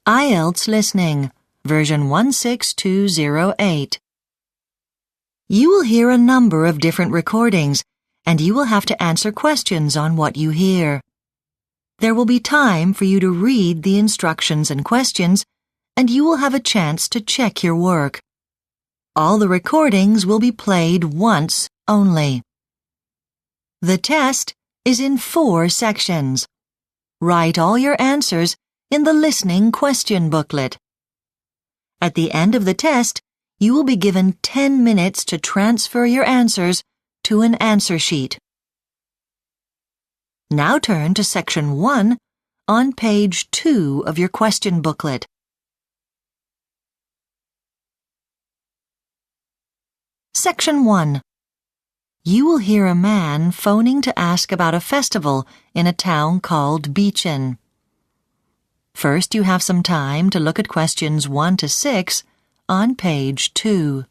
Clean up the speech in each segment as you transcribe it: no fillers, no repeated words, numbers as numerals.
IELTS Listening, version 16208. You will hear a number of different recordings, and you will have to answer questions on what you hear. There will be time for you to read the instructions and questions, and you will have a chance to check your work. All the recordings will be played once only. The test is in 4 sections. Write all your answers in the listening question booklet. At the end of the test, you will be given 10 minutes to transfer your answers to an answer sheet. Now turn to section 1 on page 2 of your question booklet. Section 1. You will hear a man phoning to ask about a festival in a town called Beechen. First, you have some time to look at questions 1 to 6 on page 2.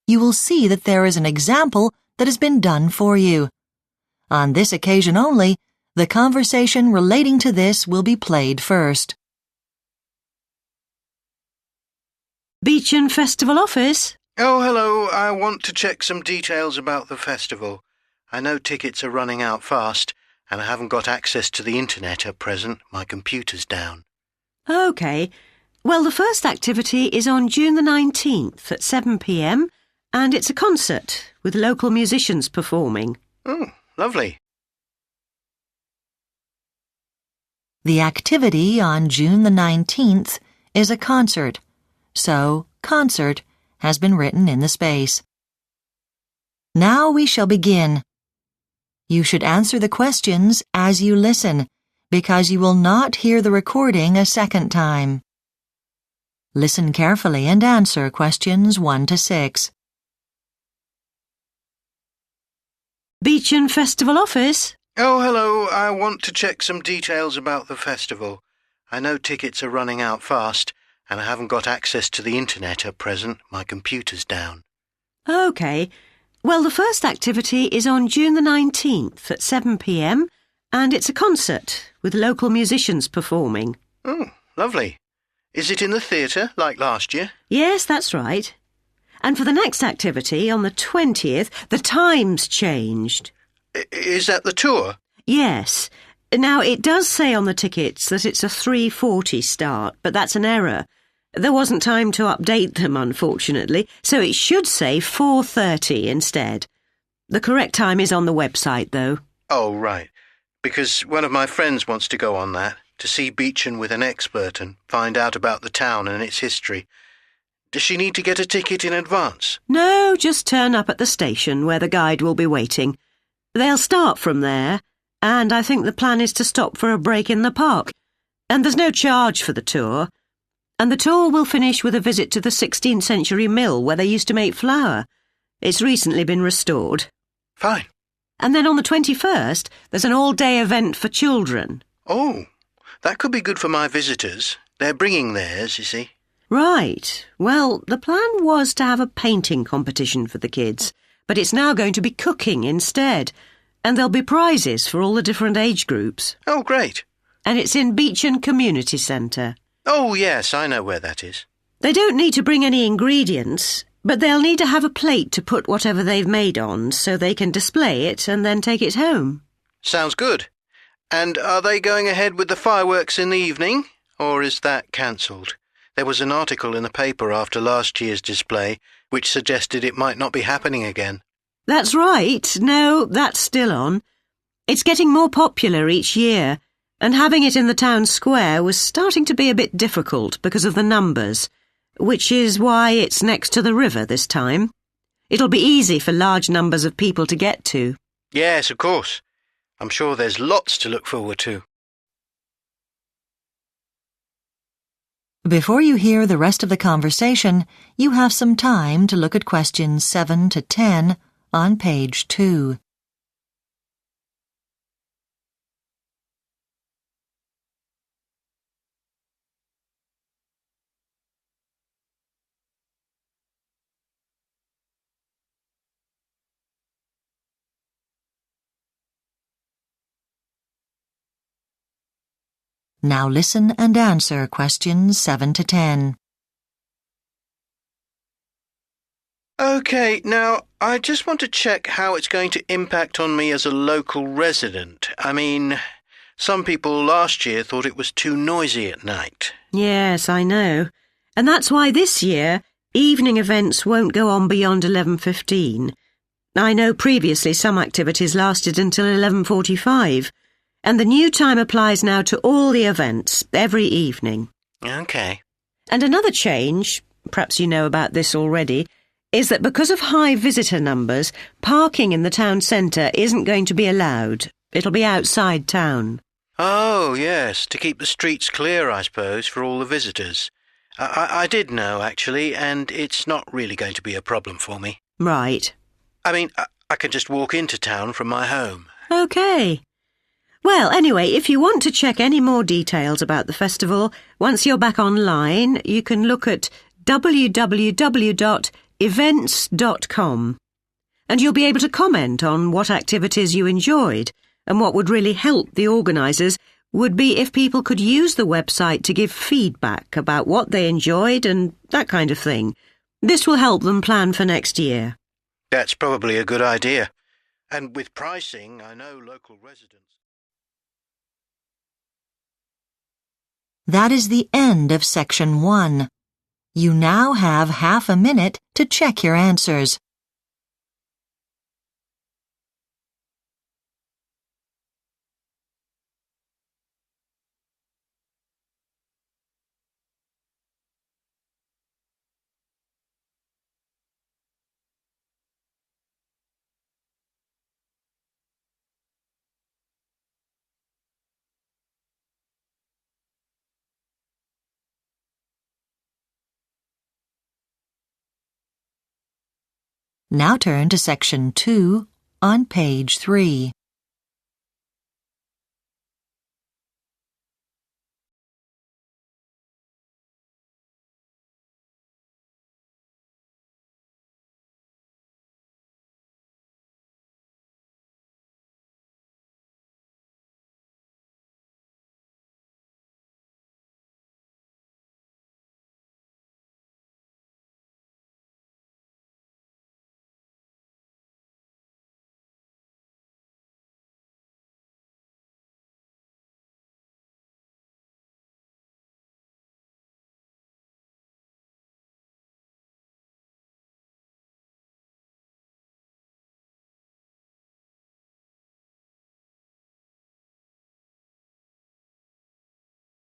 You will see that there is an example that has been done for you. On this occasion only, the conversation relating to this will be played first. Beechen Festival office? Oh, hello. I want to check some details about the festival. I know tickets are running out fast, and I haven't got access to the internet at present. My computer's down. OK. Well, the first activity is on June the 19th at 7 p.m, and it's a concert with local musicians performing. Oh, lovely. The activity on June the 19th is a concert, so concert has been written in the space. Now we shall begin. You should answer the questions as you listen, because you will not hear the recording a second time. Listen carefully and answer questions 1 to 6. Beechen Festival office? Oh, hello. I want to check some details about the festival. I know tickets are running out fast, and I haven't got access to the internet at present. My computer's down. OK. Well, the first activity is on June the 19th at 7 p.m, and it's a concert with local musicians performing. Oh, lovely. Is it in the theatre, like last year? Yes, that's right. And for the next activity, on the 20th, the time's changed. Is that the tour? Yes. Now, it does say on the tickets that it's a 3:40 start, but that's an error. There wasn't time to update them, unfortunately, so it should say 4:30 instead. The correct time is on the website, though. Oh, right. Because one of my friends wants to go on that, to see Beechen with an expert and find out about the town and its history. Does she need to get a ticket in advance? No, just turn up at the station where the guide will be waiting. They'll start from there, and I think the plan is to stop for a break in the park. And there's no charge for the tour. And the tour will finish with a visit to the 16th century mill where they used to make flour. It's recently been restored. Fine. And then on the 21st, there's an all-day event for children. Oh, that could be good for my visitors. They're bringing theirs, you see. Right. Well, the plan was to have a painting competition for the kids, but it's now going to be cooking instead, and there'll be prizes for all the different age groups. Oh, great. And it's in Beechen Community Centre. Oh, yes, I know where that is. They don't need to bring any ingredients, but they'll need to have a plate to put whatever they've made on so they can display it and then take it home. Sounds good. And are they going ahead with the fireworks in the evening, or is that cancelled? There was an article in the paper after last year's display which suggested it might not be happening again. That's right. No, that's still on. It's getting more popular each year, and having it in the town square was starting to be a bit difficult because of the numbers, which is why it's next to the river this time. It'll be easy for large numbers of people to get to. Yes, of course. I'm sure there's lots to look forward to. Before you hear the rest of the conversation, you have some time to look at questions 7 to 10 on page 2. Now listen and answer questions 7 to 10. OK, now, I just want to check how it's going to impact on me as a local resident. I mean, some people last year thought it was too noisy at night. Yes, I know. And that's why this year, evening events won't go on beyond 11:15. I know previously some activities lasted until 11:45, and the new time applies now to all the events, every evening. OK. And another change, perhaps you know about this already, is that because of high visitor numbers, parking in the town centre isn't going to be allowed. It'll be outside town. Oh, yes, to keep the streets clear, I suppose, for all the visitors. I did know, actually, and it's not really going to be a problem for me. Right. I mean, I can just walk into town from my home. OK. Well, anyway, if you want to check any more details about the festival, once you're back online, you can look at www.events.com, and you'll be able to comment on what activities you enjoyed, and what would really help the organisers would be if people could use the website to give feedback about what they enjoyed and that kind of thing. This will help them plan for next year. That's probably a good idea. And with pricing, I know local residents... That is the end of section 1. You now have half a minute to check your answers. Now turn to section 2 on page 3.